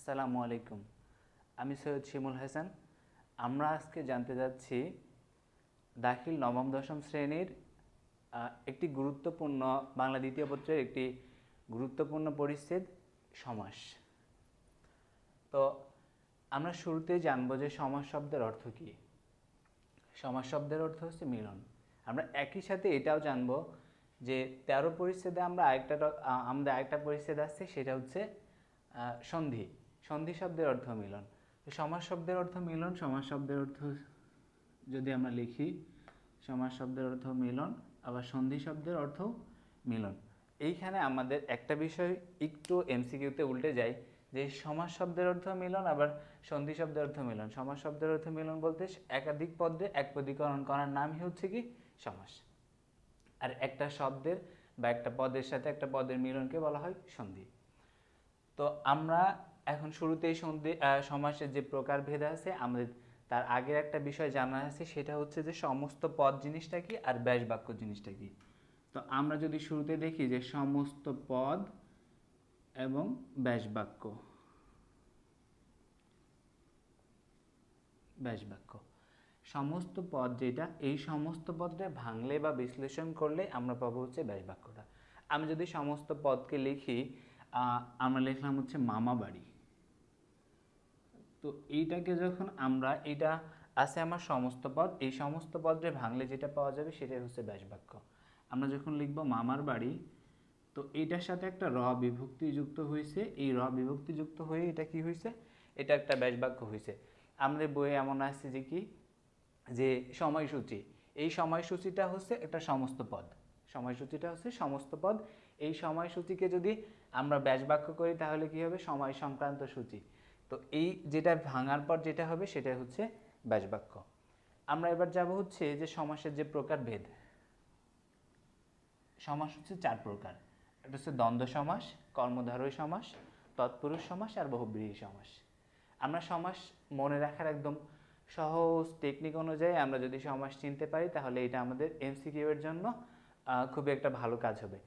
আসসালামু আলাইকুম। আমি সৈয়দ শিমুল হাসান। আমরা আজকে জানতে যাচ্ছি দাখিল নবম দশম শ্রেণীর একটি গুরুত্বপূর্ণ বাংলা দ্বিতীয় পত্রের একটি গুরুত্বপূর্ণ পরিচ্ছেদ সমাস। তো আমরা শুরুতেই জানবো যে সমাস শব্দের অর্থ কী। সমাস শব্দের অর্থ হচ্ছে মিলন। আমরা একই সাথে এটাও জানবো যে 13 পরিচ্ছেদে আমাদের আরেকটা পরিচ্ছেদ আছে, সেটা হচ্ছে সন্ধি। সন্ধি শব্দের অর্থ মিলন। তো সমাস শব্দের অর্থ মিলন। সমাস শব্দের অর্থ যদি আমরা লিখি, সমাস শব্দের অর্থ মিলন, আবার সন্ধি শব্দের অর্থ মিলন। এইখানে আমাদের একটা বিষয় একটু এমসিকিউতে উল্টে যায় যে সমাস শব্দের অর্থ মিলন আবার সন্ধি শব্দের অর্থ মিলন। সমাস শব্দের অর্থ মিলন বলতে একাধিক পদে একপদীকরণ করার নামই হচ্ছে কি সমাস, আর একটা শব্দের বা একটা পদের সাথে একটা পদের মিলনকে বলা হয় সন্ধি। তো আমরা এখন শুরুতেই সমাসের যে প্রকারভেদ আছে, আমাদের তার আগের একটা বিষয় জানা আছে, সেটা হচ্ছে যে সমস্ত পদ জিনিসটা কি আর ব্যাস বাক্য জিনিসটা কি। তো আমরা যদি শুরুতে দেখি যে সমস্ত পদ এবং ব্যাস বাক্য। ব্যাস বাক্য সমস্ত পদ যেটা, এই সমস্ত পদটা ভাঙলে বা বিশ্লেষণ করলে আমরা পাবো হচ্ছে ব্যাস বাক্যটা। আমি যদি সমস্ত পদকে লিখি, আমরা লিখলাম হচ্ছে মামা বাড়ি। তো এইটাকে যখন আমরা, এটা আছে আমার সমস্ত পদ, এই সমস্ত পদে ভাঙলে যেটা পাওয়া যাবে সেটাই হচ্ছে ব্যাস বাক্য। আমরা যখন লিখব মামার বাড়ি, তো এইটার সাথে একটা র বিভক্তি যুক্ত হয়েছে, এই র বিভক্তি যুক্ত হয়ে এটা কি হয়েছে, এটা একটা ব্যাস বাক্য হয়েছে। আমাদের বইয়ে এমন আছে যে কি, যে সময়সূচি, এই সময়সূচিটা হচ্ছে একটা সমস্ত পদ। সময়সূচিটা হচ্ছে সমস্ত পদ। এই সময়সূচিকে যদি আমরা ব্যাস বাক্য করি তাহলে কি হবে, সময় সংক্রান্ত সূচি। তো এই যেটা ভাঙার পর যেটা হবে সেটা হচ্ছে ব্যাস বাক্য। আমরা এবার যাব হচ্ছে যে সমাসের যে প্রকারভেদ। সমাস হচ্ছে 4 প্রকার। এটা হচ্ছে দ্বন্দ্ব সমাস, কর্মধারয় সমাস, তৎপুরুষ সমাস আর বহুব্রীহি সমাস। আমরা সমাস মনে রাখার একদম সহজ টেকনিক অনুযায়ী আমরা যদি সমাস চিনতে পারি তাহলে এটা আমাদের এমসিকিউ এর জন্য খুবই একটা ভালো কাজ হবে।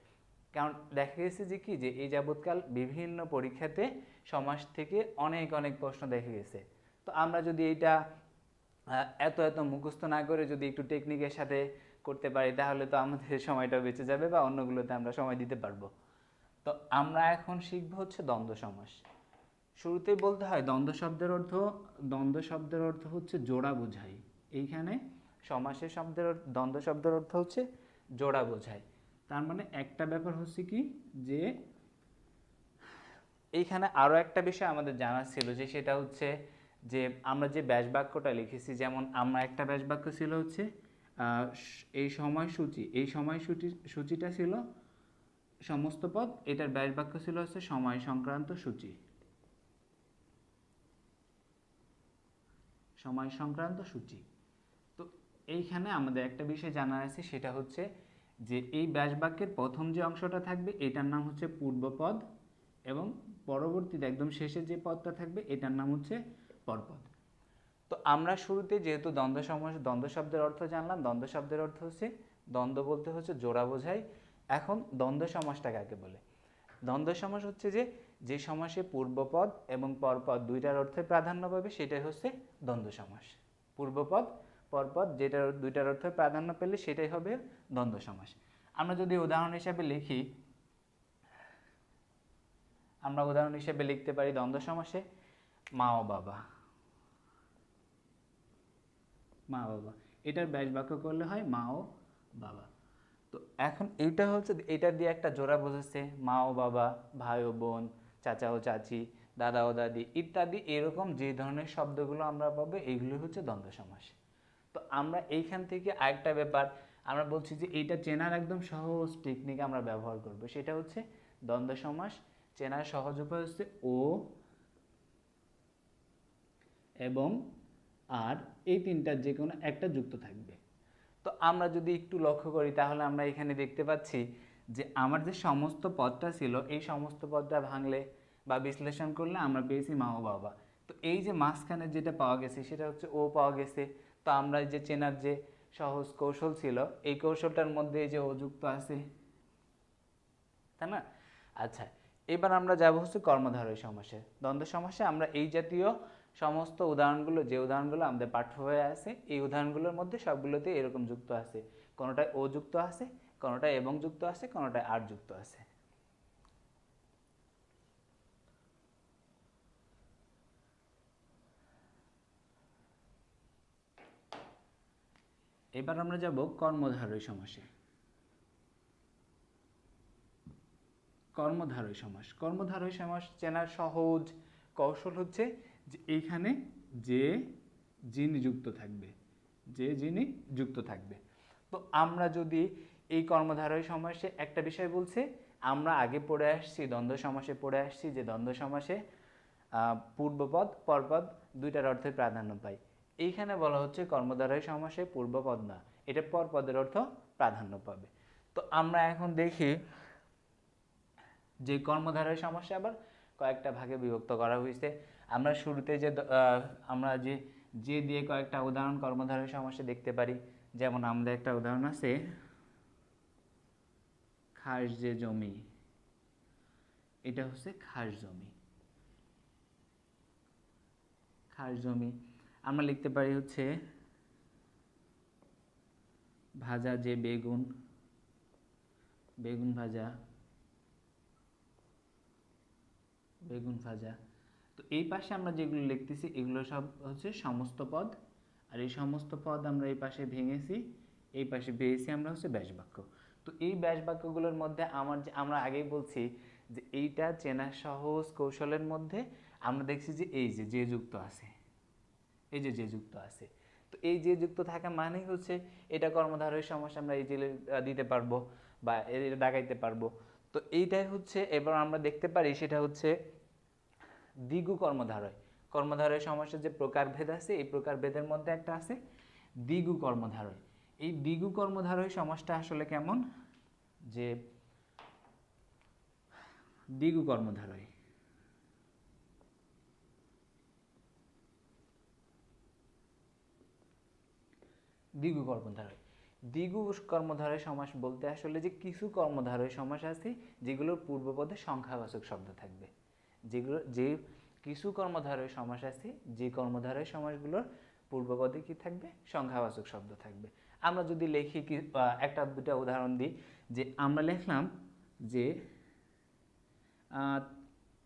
কারণ দেখা গেছে যে কি, যে এই যাবৎকাল বিভিন্ন পরীক্ষাতে সমাস থেকে অনেক অনেক প্রশ্ন দেখা গেছে। তো আমরা যদি এইটা এত এত মুখস্থ না করে যদি একটু টেকনিকের সাথে করতে পারি তাহলে তো আমাদের সময়টা বেঁচে যাবে বা অন্যগুলোতে আমরা সময় দিতে পারবো। তো আমরা এখন শিখবো হচ্ছে দ্বন্দ্ব সমাস। শুরুতেই বলতে হয় দ্বন্দ্ব শব্দের অর্থ হচ্ছে জোড়া বোঝাই। এইখানে সমাসের দ্বন্দ্ব শব্দের অর্থ হচ্ছে জোড়া বোঝায়। তার মানে একটা ব্যাপার হচ্ছে কি, যে এইখানে আরও একটা বিষয় আমাদের জানার ছিল, যে সেটা হচ্ছে যে আমরা যে ব্যাস বাক্যটা লিখেছি, যেমন আমরা একটা ব্যাস বাক্য ছিল হচ্ছে এই সূচিটা ছিল সমস্ত পদ, এটার ব্যাস বাক্য ছিল হচ্ছে সময় সংক্রান্ত সূচি। সময় সংক্রান্ত সূচি। তো এইখানে আমাদের একটা বিষয় জানা আছে, সেটা হচ্ছে যে এই ব্যাস বাক্যের প্রথম যে অংশটা থাকবে এটার নাম হচ্ছে পূর্বপদ, এবং পরবর্তীতে একদম শেষে যে পদটা থাকবে এটার নাম হচ্ছে পরপদ। তো আমরা শুরুতে যেহেতু দ্বন্দ্ব শব্দের অর্থ জানলাম, দ্বন্দ্ব শব্দের অর্থ হচ্ছে, দ্বন্দ্ব বলতে হচ্ছে জোড়া বোঝায়। এখন দ্বন্দ্ব সমাসটা কাকে বলে? দ্বন্দ্ব সমাস হচ্ছে যে সমাসে পূর্বপদ এবং পরপদ দুইটার অর্থে প্রাধান্য পাবে সেটাই হচ্ছে দ্বন্দ্ব সমাস। পূর্বপদ পরপদ যেটার দুইটার অর্থে প্রাধান্য পেলে সেটাই হবে দ্বন্দ্ব সমাস। আমরা যদি উদাহরণ হিসাবে লিখি, আমরা উদাহরণ হিসেবে লিখতে পারি দ্বন্দ্ব সমাসে মা ও বাবা। মা বাবা, এটার ব্যাস বাক্য করলে হয় মা ও বাবা। তো এখন এইটা হচ্ছে, এটা দিয়ে একটা জোড়া বোঝাচ্ছে মা ও বাবা, ভাই ও বোন, চাচা ও চাচি, দাদা ও দাদি ইত্যাদি। এরকম যে ধরনের শব্দগুলো আমরা পাবো এইগুলো হচ্ছে দ্বন্দ্ব সমাস। তো আমরা এইখান থেকে আরেকটা ব্যাপার আমরা বলছি যে এইটা চেনার একদম সহজ টেকনিক আমরা ব্যবহার করব, সেটা হচ্ছে দ্বন্দ্ব সমাস চেনার সহজ উপায় হচ্ছে ও এবং আর, এই তিনটার যে কোনো একটা যুক্ত থাকবে। তো আমরা যদি একটু লক্ষ্য করি তাহলে আমরা এখানে দেখতে পাচ্ছি যে আমার যে সমস্ত পদটা ছিল, এই সমস্ত পদটা ভাঙলে বা বিশ্লেষণ করলে আমরা পেয়েছি মা ও বাবা। তো এই যে মাঝখানে যেটা পাওয়া গেছে সেটা হচ্ছে ও পাওয়া গেছে। তো আমরা যে চেনার যে সহজ কৌশল ছিল, এই কৌশলটার মধ্যে এই যে ও যুক্ত আছে, তাই না? আচ্ছা, এবার আমরা যাব হচ্ছে কর্মধারয় সমাসে। দ্বন্দ্ব সমাসে আমরা এই জাতীয় সমস্ত উদাহরণগুলো, যে উদাহরণগুলো আমাদের পাঠ্য বইয়ে আছে, এই উদাহরণগুলোর মধ্যে সবগুলোতে এরকম যুক্ত আছে, কোনোটায় ও যুক্ত আছে, কোনোটায় এবং যুক্ত আছে, কোনোটায় আর যুক্ত আছে। এবার আমরা যাব কর্মধারয় সমাসে। কর্মধারয় সমাস, কর্মধারয় সমাস চেনার সহজ কৌশল হচ্ছে যে এইখানে যে যিনি যুক্ত থাকবে, যে যিনি যুক্ত থাকবে। তো আমরা যদি এই কর্মধারয় সমাসে একটা বিষয় বলছে, আমরা আগে পড়ে আসছি, দ্বন্দ্ব সমাসে পড়ে আসছি যে দ্বন্দ্ব সমাসে পূর্বপদ পরপদ দুইটার অর্থে প্রাধান্য পায়। এইখানে বলা হচ্ছে কর্মধারয় সমাসে পূর্বপদ না, এটা পরপদের অর্থ প্রাধান্য পাবে। তো আমরা এখন দেখি যে কর্মধারয় সমাসে আবার কয়েকটা ভাগে বিভক্ত করা হয়েছে। আমরা শুরুতে যে আমরা যে দিয়ে কয়েকটা উদাহরণ কর্মধারয় সমাসে দেখতে পারি, যেমন আমাদের একটা উদাহরণ আছে খাস যে জমি, এটা হচ্ছে খাস জমি। খাস জমি আমরা লিখতে পারি হচ্ছে ভাজা যে বেগুন, বেগুন ভাজা, বেগুন ভাজা। তো এই পাশে আমরা যেগুলো লিখতেছি এগুলো সব হচ্ছে সমস্ত পদ, আর এই সমস্ত পদ আমরা এই পাশে ভেঙেছি, এই পাশে পেয়েছি আমরা হচ্ছে ব্যাস বাক্য। তো এই ব্যাস বাক্যগুলোর মধ্যে আমরা আগেই বলছি যে এইটা চেনা সহজ কৌশলের মধ্যে আমরা দেখছি যে এই যে যুক্ত আছে, এই যে যুক্ত আছে। তো এই যে যুক্ত থাকা মানেই হচ্ছে এটা কর্মধারয় সমাস, আমরা এই যে দিতে পারবো বা এটা দাগাইতে পারবো। তো এইটাই হচ্ছে এবার আমরা দেখতে পারি সেটা হচ্ছে দ্বিগু কর্মধারয়। কর্মধারয় সমাসের যে প্রকারভেদ আছে, এই প্রকারভেদের মধ্যে একটা আছে দ্বিগু কর্মধারয়। এই দ্বিগু কর্মধারয় সমাসটা আসলে কেমন, যে দ্বিগু কর্মধারয়, দ্বিগু কর্মধারয়, দ্বিগু কর্মধারয় সমাস বলতে আসলে যে কিছু কর্মধারয় সমাস আছে যেগুলোর পূর্বপদে সংখ্যাবাচক শব্দ থাকবে, যে কিছু কর্মধারয় সমাস আছে যে কর্মধারয় সমাসগুলোর পূর্বপদে কি থাকবে, সংখ্যাবাচক শব্দ থাকবে। আমরা যদি লিখি কি একটা দুটা উদাহরণ দিই, যে আমরা লিখলাম যে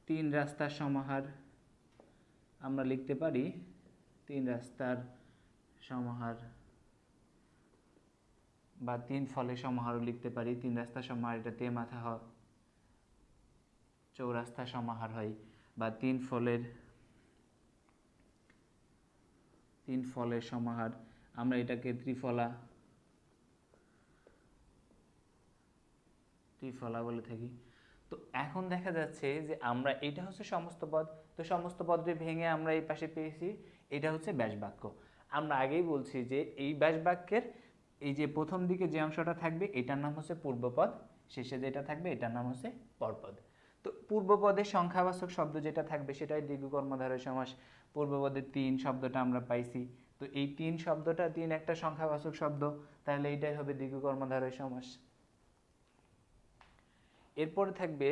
তিন রাস্তার সমাহার, আমরা লিখতে পারি তিন রাস্তার সমাহার, বা তিন ফলের সমাহারও লিখতে পারি। তিন রাস্তার সমাহার এটা তে মাথা হয়, চৌরাস্তা সমাহার হয়, বা তিন ফলের সমাহার, আমরা এটাকে ত্রিফলা বলে থাকি। তো এখন দেখা যাচ্ছে যে আমরা এটা হচ্ছে সমস্ত পদ, তো সমস্ত পদে ভেঙে আমরা এই পাশে পেয়েছি এটা হচ্ছে ব্যাস বাক্য। আমরা আগেই বলছি যে এই ব্যাস বাক্যের এই যে প্রথম দিকে যে অংশটা থাকবে এটার নাম হচ্ছে পূর্বপদ, শেষে যেটা থাকবে এটার নাম হচ্ছে পরপদ। তো পূর্বপদের সংখ্যাবাচক শব্দ যেটা থাকবে সেটাই দ্বিগু কর্মধারয় সমাস। পূর্বপদের তিন শব্দটা আমরা পাইছি, তো এই তিন শব্দটা তিন একটা সংখ্যাবাচক শব্দ, তাহলে এইটাই হবে দ্বিগু কর্মধারয় সমাস। এরপরে থাকবে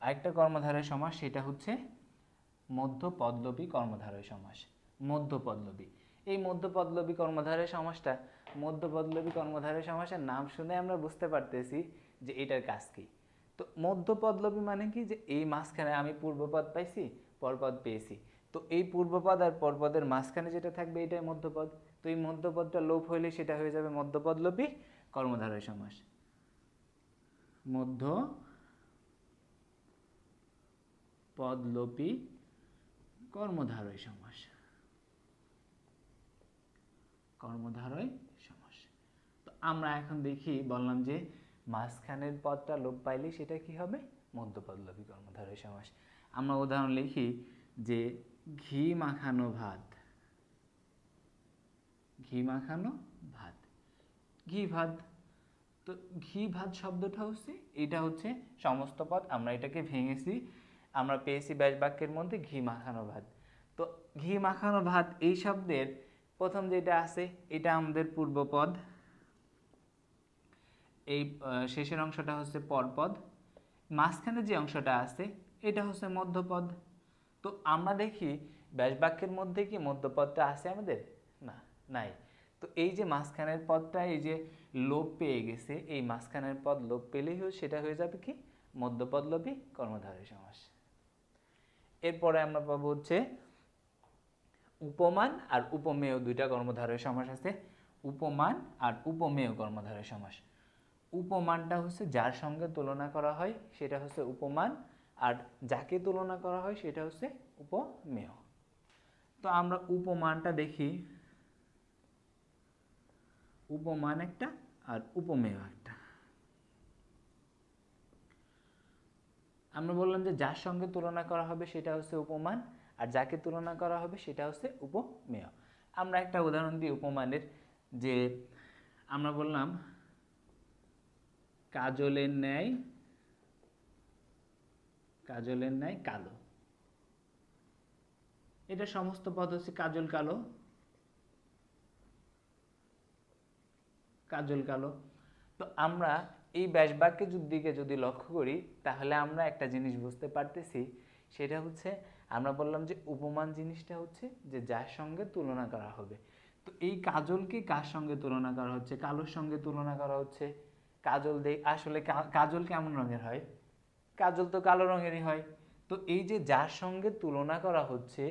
আরেকটা কর্মধারয় সমাস, সেটা হচ্ছে মধ্যপদলোপী কর্মধারয় সমাস। মধ্যপদলোপী, এই মধ্যপদলোপী কর্মধারয় সমাসটা, মধ্যপদলোপী কর্মধারয় সমাসের নাম শুনে আমরা বুঝতে পারতেছি যে এটার কাজ কি। তো মধ্যপদলোপী মানে কি, যে এই মাঝখানে আমি পূর্বপদ পাইছি, পরপদ পেয়েছি, তো এই পূর্বপদ আর পরপদের মাঝখানে যেটা থাকবে এটাই মধ্যপদ। তো এই মধ্যপদটা লোপ হইলে সেটা হয়ে যাবে মধ্যপদলোপী কর্মধারয় সমাস। মধ্যপদলোপী কর্মধারয় সমাস, কর্মধারয় সমাস। তো আমরা এখন দেখি, বললাম যে মাঝখানের পদটা লোপ পাইলে সেটা কি হবে, মধ্যপদলোপী কর্মধারয় সমাস। আমরা উদাহরণ লিখি যে ঘি মাখানো ভাত, ঘি মাখানো ভাত, ঘি ভাত। তো ঘি ভাত শব্দটা হচ্ছে, এটা হচ্ছে সমস্ত পদ, আমরা এটাকে ভেঙেছি, আমরা পেয়েছি ব্যাস বাক্যের মধ্যে ঘি মাখানো ভাত। তো ঘি মাখানো ভাত এই শব্দের প্রথম যেটা আছে এটা আমাদের পূর্বপদ, এই শেষের অংশটা হচ্ছে পরপদ, মাঝখানে যে অংশটা আছে এটা হচ্ছে মধ্যপদ। তো আমরা দেখি ব্যাস বাক্যের মধ্যে কি মধ্যপদটা আছে আমাদের? না, নাই। তো এই যে মাঝখানের পদটা এই যে লোপ পেয়ে গেছে, এই মাঝখানের পদ লোপ পেলেই সেটা হয়ে যাবে কি মধ্যপদলোপী কর্মধারয় সমাস। এরপরে আমরা পাবো হচ্ছে উপমান আর উপমেয়, দুইটা কর্মধারয় সমাস আছে, উপমান আর উপমেয় কর্মধারয় সমাস। উপমানটা হচ্ছে যার সঙ্গে তুলনা করা হয় সেটা হচ্ছে উপমান, আর যাকে তুলনা করা হয় সেটা হচ্ছে উপমেয়। তো আমরা উপমানটা দেখি, উপমান একটা আর উপমেয় একটা। আমরা বললাম যে যার সঙ্গে তুলনা করা হবে সেটা হচ্ছে উপমান, আর যাকে তুলনা করা হবে সেটা হচ্ছে উপমেয়। আমরা একটা উদাহরণ দিই উপমানের, যে আমরা বললাম কাজলের ন্যায় কালো। এটা সমস্ত পদ হচ্ছে কাজল কালো, কাজল কালো। তো আমরা এই ব্যাস বাক্যের দিকে যদি লক্ষ্য করি তাহলে আমরা একটা জিনিস বুঝতে পারতেছি, সেটা হচ্ছে আমরা বললাম যে উপমান জিনিসটা হচ্ছে যে যার সঙ্গে তুলনা করা হবে। তো এই কাজলকে কার সঙ্গে তুলনা করা হচ্ছে? কালোর সঙ্গে তুলনা করা হচ্ছে। কাজল আসলে কাজল কেমন রঙের হয়? কাজল তো কালো রঙেরই হয়। তো এই যে যার সঙ্গে তুলনা করা হচ্ছে,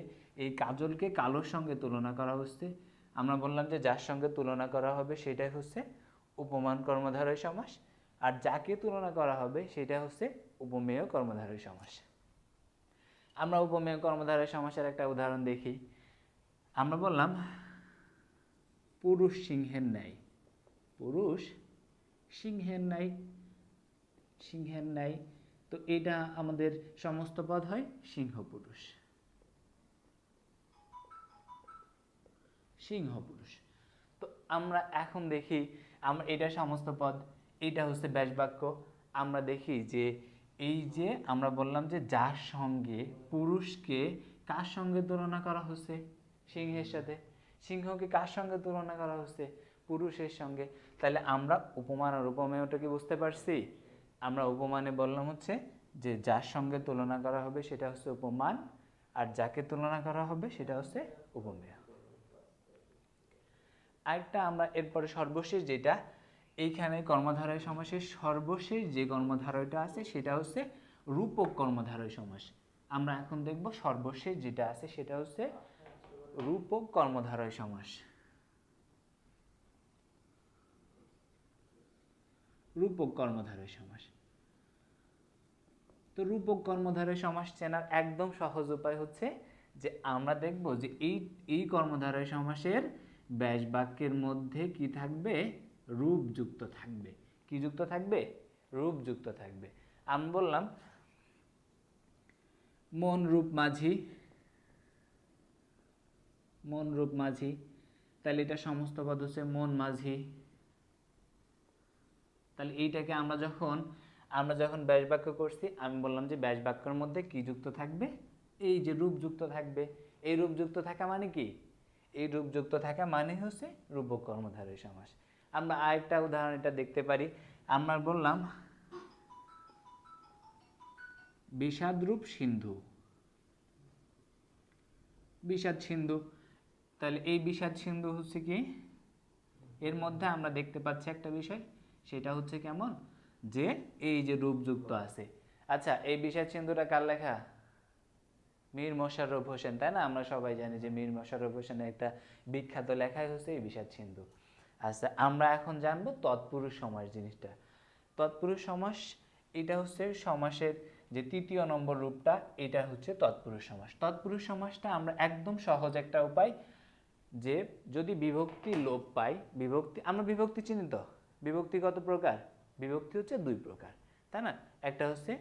এই কাজলকে কালোর সঙ্গে তুলনা করা হচ্ছে, আমরা বললাম যে যার সঙ্গে তুলনা করা হবে সেটাই হচ্ছে উপমান কর্মধারয় সমাস, আর যাকে তুলনা করা হবে সেটা হচ্ছে উপমেয় কর্মধারয় সমাস। আমরা উপমেয় কর্মধারয় সমাসের একটা উদাহরণ দেখি। আমরা বললাম পুরুষ সিংহের ন্যায়, পুরুষ সিংহের ন্যায়, সিংহের ন্যায়। তো এটা আমাদের সমস্ত পদ হয় সিংহ পুরুষ, সিংহ পুরুষ। তো আমরা এখন দেখি, আমরা এটা সমস্ত পদ, এটা হচ্ছে ব্যাস বাক্য। আমরা দেখি যে এই যে আমরা বললাম যে যার সঙ্গে পুরুষকে কার সঙ্গে তুলনা করা হচ্ছে? সিংহের সাথে। সিংহকে কার সঙ্গে তুলনা করা হচ্ছে? পুরুষের সঙ্গে। তাহলে আমরা উপমান আর উপমেয়টা কি বুঝতে পারছি? আমরা উপমানে বললাম হচ্ছে যে যার সঙ্গে তুলনা করা হবে সেটা হচ্ছে উপমান, আর যাকে তুলনা করা হবে সেটা হচ্ছে উপমেয়। আরেকটা আমরা এরপরে সর্বশেষ যেটা, এইখানে কর্মধারয় সমাসের সর্বশেষ যে কর্মধারয়টা আছে সেটা হচ্ছে রূপক কর্মধারয় সমাস। আমরা এখন দেখব সর্বশেষ যেটা আছে সেটা হচ্ছে রূপক কর্মধারয় সমাস। রূপক কর্মধারয় সমাস। তো রূপক কর্মধারয় সমাস চেনার একদম সহজ উপায় হচ্ছে যে আমরা দেখব যে এই কর্মধারয় সমাসের ব্যাস বাক্যের মধ্যে কি থাকবে? রূপ যুক্ত থাকবে। কি যুক্ত থাকবে? রূপ যুক্ত থাকবে। আমি বললাম মন রূপ মাঝি, মন রূপ মাঝি, তাহলে এটা সমস্ত পদ হচ্ছে মন মাঝি। তাহলে এইটাকে আমরা যখন ব্যাস বাক্য করছি, আমি বললাম যে ব্যাস বাক্যের মধ্যে কি যুক্ত থাকবে? এই যে রূপ যুক্ত থাকবে। এই রূপ যুক্ত থাকা মানে কি? এই রূপ যুক্ত থাকা মানে হচ্ছে রূপক কর্মধারয় সমাস। আমরা আরেকটা উদাহরণ এটা দেখতে পারি। আমরা বললাম বিষাদ রূপ সিন্ধু, বিষাদ সিন্ধু। তাহলে এই বিষাদ সিন্ধু হচ্ছে কি? এর মধ্যে আমরা দেখতে পাচ্ছি একটা বিষয়, সেটা হচ্ছে কেমন, যে এই যে রূপযুক্ত আছে। আচ্ছা, এই বিষাদ সিন্ধুটা কার লেখা? মীর মশাররফ হোসেন, তাই না? আমরা সবাই জানি যে মীর মশাররফ হোসেনের একটা বিখ্যাত লেখাই হচ্ছে এই বিষাদ সিন্ধু। আচ্ছা, আমরা এখন জানবো তৎপুরুষ সমাস জিনিসটা। তৎপুরুষ সমাস এটা হচ্ছে সমাসের যে তৃতীয় নম্বর রূপটা, এটা হচ্ছে তৎপুরুষ সমাস। তৎপুরুষ সমাসটা আমরা একদম সহজ একটা উপায়, যে যদি বিভক্তি লোপ পাই, আমরা বিভক্তি চিনি তো? বিভক্তি কত প্রকার? বিভক্তি হচ্ছে দুই প্রকার, তাই না? একটা হচ্ছে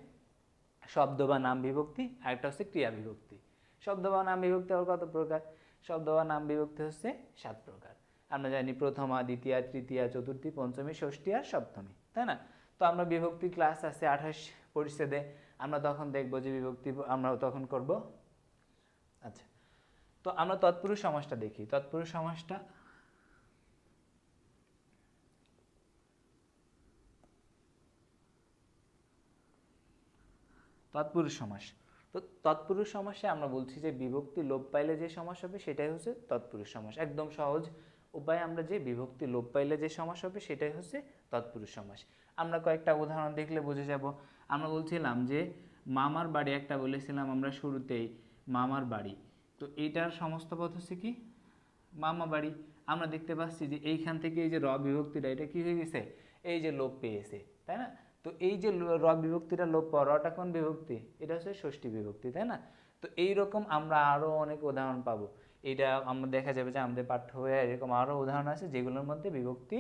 শব্দ বা নাম বিভক্তি, আর একটা হচ্ছে ক্রিয়া বিভক্তি। শব্দ বা নাম বিভক্তি আবার কত প্রকার? শব্দ বা নাম বিভক্তি হচ্ছে 7 প্রকার। আমরা জানি প্রথমা, দ্বিতীয়া, তৃতীয়া, চতুর্থী, পঞ্চমী, ষষ্ঠী আর সপ্তমী, তাই না? তো আমরা বিভক্তি ক্লাস আছে 28 পরিচ্ছেদে, আমরা তখন দেখব যে বিভক্তি আমরা তখন করব। আচ্ছা, তো আমরা তৎপুরুষ সমাসটা দেখি। তৎপুরুষ সমাসটা তৎপুরুষ সমাস। তো তৎপুরুষ সমাসে আমরা বলছি যে বিভক্তি লোপ পাইলে যে সমাস হবে সেটাই হচ্ছে তৎপুরুষ সমাস। একদম সহজ উপায়ে আমরা যে বিভক্তি লোপ পাইলে যে সমাস হবে সেটাই হচ্ছে তৎপুরুষ সমাস। আমরা কয়েকটা উদাহরণ দেখলে বুঝে যাব। আমরা বলছিলাম যে মামার বাড়ি, একটা বলেছিলাম আমরা শুরুতেই, মামার বাড়ি। তো এইটার সমস্ত পদ হচ্ছে কি মামা বাড়ি। আমরা দেখতে পাচ্ছি যে এইখান থেকে এই যে র বিভক্তিটা এটা কি হয়ে গেছে, এই যে লোপ পেয়েছে, তাই না? তো এই যে র বিভক্তিটা লোপ পাওয়া, রটা কোন বিভক্তি? এটা হচ্ছে ষষ্ঠী বিভক্তি, তাই না? তো এইরকম আমরা আরও অনেক উদাহরণ পাবো। এটা আমরা দেখা যাবে যে আমাদের পাঠ্য বইয়ে এরকম আরও উদাহরণ আছে যেগুলোর মধ্যে বিভক্তি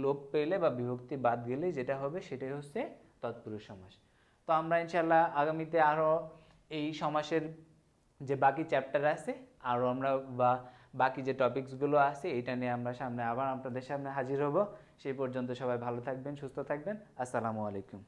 লোপ পেলে বা বিভক্তি বাদ গেলে যেটা হবে সেটাই হচ্ছে তৎপুরুষ সমাস। তো আমরা ইনশাল্লাহ আগামীতে আরও এই সমাসের যে বাকি চ্যাপ্টার আছে আরও আমরা বা বাকি যে টপিকসগুলো আছে এটা নিয়ে আমরা সামনে আবার আপনাদের সামনে হাজির হব। সেই পর্যন্ত সবাই ভালো থাকবেন, সুস্থ থাকবেন। আসসালামু আলাইকুম।